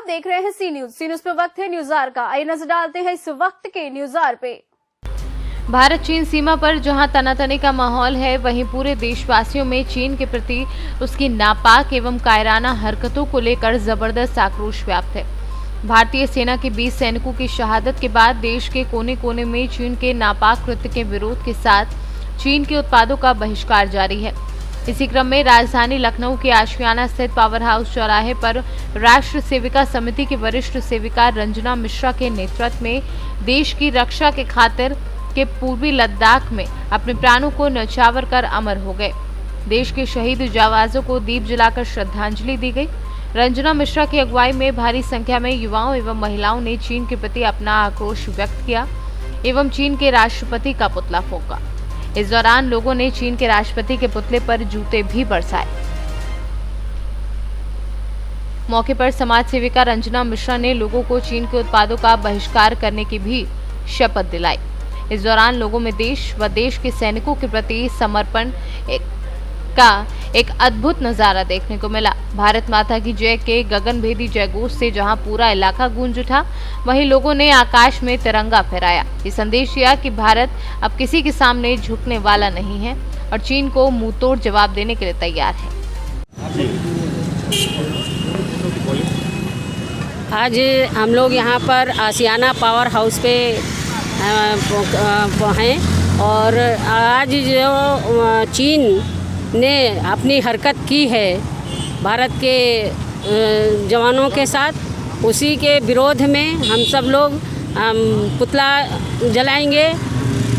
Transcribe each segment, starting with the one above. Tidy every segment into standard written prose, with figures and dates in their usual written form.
आप देख रहे हैं सी न्यूज पे वक्त है न्यूज आर का। आइए नजर डालते हैं इस वक्त के न्यूज आर पे। भारत चीन सीमा पर जहां तनातनी का माहौल है, वहीं पूरे देशवासियों में चीन के प्रति उसकी नापाक एवं कायराना हरकतों को लेकर जबरदस्त आक्रोश व्याप्त है। भारतीय सेना के 20 सैनिकों की शहादत के बाद देश के कोने कोने में चीन के नापाक कृत्य के विरोध के साथ चीन के उत्पादों का बहिष्कार जारी है। इसी क्रम में राजधानी लखनऊ के आशियाना स्थित पावर हाउस चौराहे पर राष्ट्र सेविका समिति की वरिष्ठ सेविका रंजना मिश्रा के नेतृत्व में देश की रक्षा के खातिर के पूर्वी लद्दाख में अपने प्राणों को न्यौछावर कर अमर हो गए। देश के शहीद जाबाजों को दीप जलाकर श्रद्धांजलि दी गई। रंजना मिश्रा की अगुवाई में भारी संख्या में युवाओं एवं महिलाओं ने चीन के प्रति अपना आक्रोश व्यक्त किया एवं चीन के राष्ट्रपति का पुतला फूंका। इस दौरान लोगों ने चीन के राष्ट्रपति के पुतले पर जूते भी बरसाए। मौके पर समाज सेविका रंजना मिश्रा ने लोगों को चीन के उत्पादों का बहिष्कार करने की भी शपथ दिलाई। इस दौरान लोगों में देश व देश के सैनिकों के प्रति समर्पण का एक अद्भुत नजारा देखने को मिला। भारत माता की जय के गगनभेदी जयघोष से जहां पूरा इलाका गूंज उठा, वहीं लोगों ने आकाश में तिरंगा फहराया। ये संदेश दिया कि भारत अब किसी के सामने झुकने वाला नहीं है और चीन को मुंहतोड़ जवाब देने के लिए तैयार है। आज हम लोग यहाँ पर आशियाना पावर हाउस पे हैं और आज जो चीन ने अपनी हरकत की है भारत के जवानों के साथ, उसी के विरोध में हम सब लोग पुतला जलाएंगे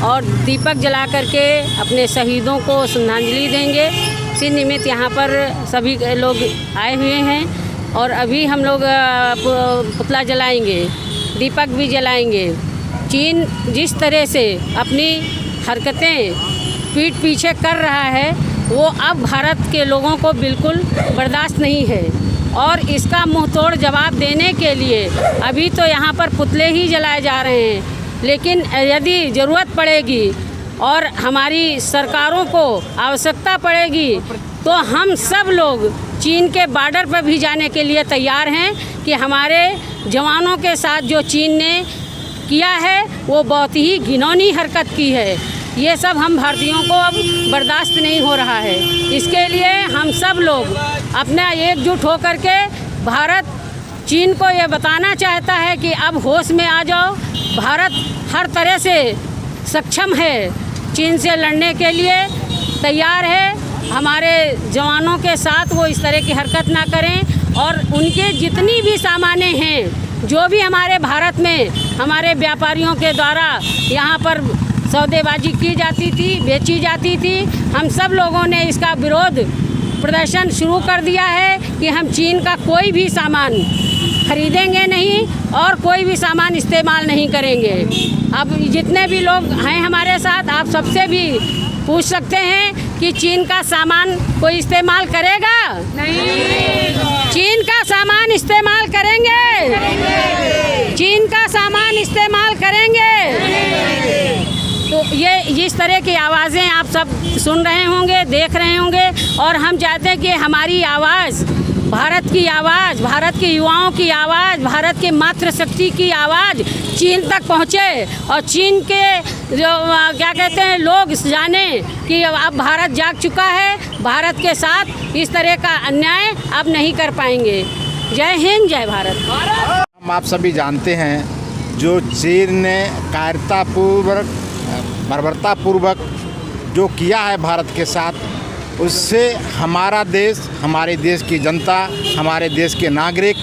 और दीपक जला करके अपने शहीदों को श्रद्धांजलि देंगे। इसी निमित्त यहाँ पर सभी लोग आए हुए हैं और अभी हम लोग पुतला जलाएंगे, दीपक भी जलाएंगे। चीन जिस तरह से अपनी हरकतें पीठ पीछे कर रहा है, वो अब भारत के लोगों को बिल्कुल बर्दाश्त नहीं है और इसका मुंहतोड़ जवाब देने के लिए अभी तो यहाँ पर पुतले ही जलाए जा रहे हैं, लेकिन यदि ज़रूरत पड़ेगी और हमारी सरकारों को आवश्यकता पड़ेगी तो हम सब लोग चीन के बॉर्डर पर भी जाने के लिए तैयार हैं कि हमारे जवानों के साथ जो चीन ने किया है वो बहुत ही घिनौनी हरकत की है। ये सब हम भारतीयों को अब बर्दाश्त नहीं हो रहा है। इसके लिए हम सब लोग अपना एकजुट होकर के भारत चीन को ये बताना चाहता है कि अब होश में आ जाओ। भारत हर तरह से सक्षम है, चीन से लड़ने के लिए तैयार है। हमारे जवानों के साथ वो इस तरह की हरकत ना करें और उनके जितनी भी सामानें हैं, जो भी हमारे भारत में हमारे व्यापारियों के द्वारा यहाँ पर सौदेबाजी की जाती थी, बेची जाती थी, हम सब लोगों ने इसका विरोध प्रदर्शन शुरू कर दिया है कि हम चीन का कोई भी सामान खरीदेंगे नहीं और कोई भी सामान इस्तेमाल नहीं करेंगे। अब जितने भी लोग हैं हमारे साथ, आप सबसे भी पूछ सकते हैं कि चीन का सामान कोई इस्तेमाल करेगा? नहीं। चीन का सामान इस्तेमाल करेंगे? चीन का सामान इस्तेमाल करेंगे? तो ये इस तरह की आवाज़ें आप सब सुन रहे होंगे, देख रहे होंगे और हम चाहते हैं कि हमारी आवाज़, भारत की आवाज़, भारत के युवाओं की आवाज़, भारत के मातृशक्ति की आवाज़ चीन तक पहुँचे और चीन के जो क्या कहते हैं लोग जाने कि अब भारत जाग चुका है। भारत के साथ इस तरह का अन्याय अब नहीं कर पाएंगे। जय हिंद, जय भारत। हम आप सभी जानते हैं जो चीन ने कायरतापूर्वक बर्बरतापूर्वक जो किया है भारत के साथ, उससे हमारा देश, हमारे देश की जनता, हमारे देश के नागरिक,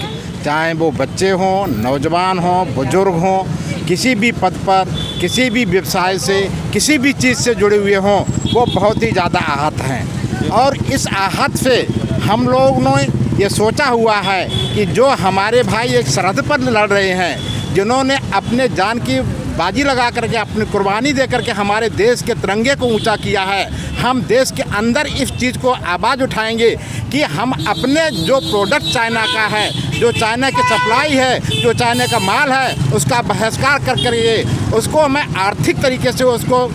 चाहे वो बच्चे हों, नौजवान हों, बुजुर्ग हों, किसी भी पद पर, किसी भी व्यवसाय से, किसी भी चीज़ से जुड़े हुए हों, वो बहुत ही ज़्यादा आहत हैं। और इस आहत से हम लोगों ने ये सोचा हुआ है कि जो हमारे भाई एक सरहद पर लड़ रहे हैं, जिन्होंने अपने जान की बाजी लगा करके, अपनी कुर्बानी दे करके हमारे देश के तिरंगे को ऊंचा किया है, हम देश के अंदर इस चीज़ को आवाज़ उठाएंगे कि हम अपने जो प्रोडक्ट चाइना का है, जो चाइना की सप्लाई है, जो चाइना का माल है, उसका बहिष्कार करके उसको हमें आर्थिक तरीके से उसको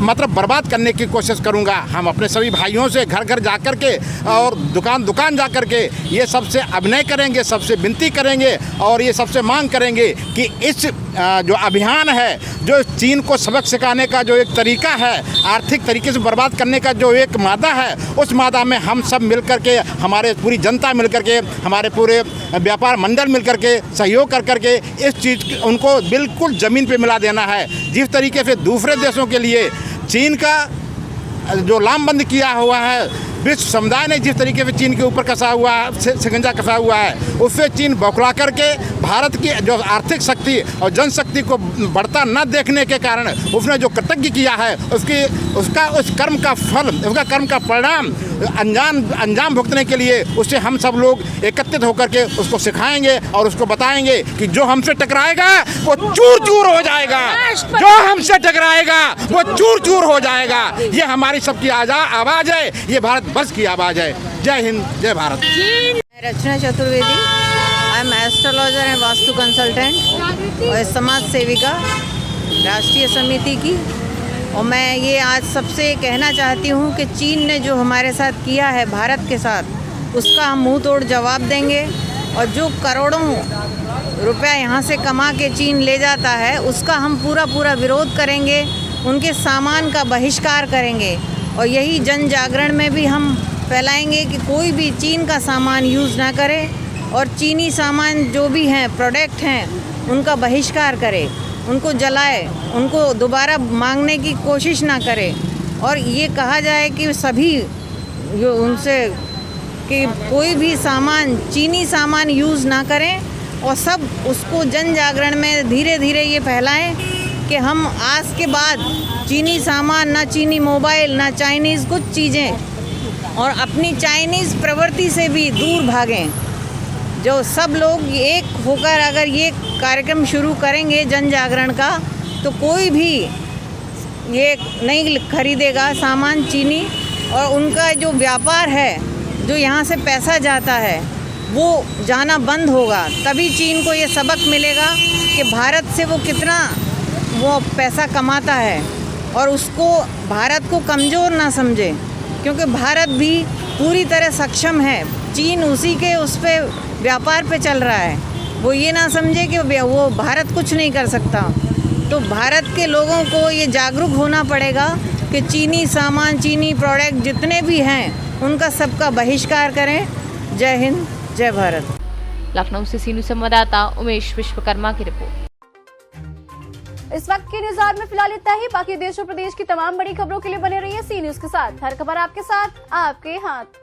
मतलब बर्बाद करने की कोशिश करूंगा। हम अपने सभी भाइयों से घर घर जा कर के और दुकान दुकान जा कर के ये सबसे अभिनय करेंगे, सबसे विनती करेंगे और ये सबसे मांग करेंगे कि इस जो अभियान है, जो चीन को सबक सिखाने का जो एक तरीका है, आर्थिक तरीके से बर्बाद करने का जो एक मादा है, उस मादा में हम सब मिल कर के, हमारे पूरी जनता मिल कर के, हमारे पूरे व्यापार मंडल मिल कर के सहयोग कर कर के इस चीज़ उनको बिल्कुल ज़मीन पे मिला देना है। जिस तरीके से दूसरे देशों के लिए चीन का जो लामबंद किया हुआ है, विश्व समुदाय ने जिस तरीके से चीन के ऊपर कसा हुआ है, शिकंजा कसा हुआ है, उससे चीन बौखला करके भारत की जो आर्थिक शक्ति और जनशक्ति को बढ़ता न देखने के कारण उसने जो कृतज्ञ किया है, उसका उस कर्म का फल, उसका कर्म का परिणाम अंजाम भुगतने के लिए उससे हम सब लोग एकत्रित होकर के उसको सिखाएंगे और उसको बताएंगे कि जो हमसे टकराएगा वो चूर चूर हो जाएगा, जो हमसे टकराएगा वो चूर चूर हो जाएगा। ये हमारी सबकी आवाज़ है, ये भारत वर्ष की आवाज़ है। जय हिंद, जय Bharat. Rachna Chaturvedi, I am astrologer and vastu consultant और समाज सेविका राष्ट्रीय समिति की। और मैं ये आज सबसे कहना चाहती हूँ कि चीन ने जो हमारे साथ किया है भारत के साथ, उसका हम मुंह तोड़ जवाब देंगे। और जो करोड़ों रुपया यहाँ से कमा के चीन ले जाता है, उसका हम पूरा विरोध करेंगे, उनके सामान का बहिष्कार करेंगे। और यही जन जागरण में भी हम फैलाएंगे कि कोई भी चीन का सामान यूज़ ना करे और चीनी सामान जो भी हैं, प्रोडक्ट हैं, उनका बहिष्कार करे, उनको जलाए, उनको दोबारा मांगने की कोशिश ना करे। और ये कहा जाए कि सभी जो उनसे कि कोई भी सामान, चीनी सामान यूज़ ना करें और सब उसको जन जागरण में धीरे धीरे ये फैलाएं कि हम आज के बाद चीनी सामान, ना चीनी मोबाइल, ना चाइनीज़ कुछ चीज़ें, और अपनी चाइनीज़ प्रवृत्ति से भी दूर भागें। जो सब लोग एक होकर अगर ये कार्यक्रम शुरू करेंगे जन जागरण का, तो कोई भी ये नहीं खरीदेगा सामान चीनी। और उनका जो व्यापार है, जो यहाँ से पैसा जाता है, वो जाना बंद होगा। तभी चीन को ये सबक मिलेगा कि भारत से वो कितना वो पैसा कमाता है और उसको भारत को कमज़ोर ना समझे, क्योंकि भारत भी पूरी तरह सक्षम है। चीन उसी के उस पे व्यापार पे चल रहा है। वो ये ना समझे कि वो भारत कुछ नहीं कर सकता। तो भारत के लोगों को ये जागरूक होना पड़ेगा कि चीनी सामान, चीनी प्रोडक्ट जितने भी हैं, उनका सबका बहिष्कार करें। जय हिंद, जय भारत। लखनऊ से सीनू संवाददाता उमेश विश्वकर्मा की रिपोर्ट। इस वक्त के न्यूज़ आवर में फिलहाल इतना ही। बाकी देश और प्रदेश की तमाम बड़ी खबरों के लिए बने रहिए सी न्यूज़ के साथ। हर खबर आपके साथ, आपके हाथ।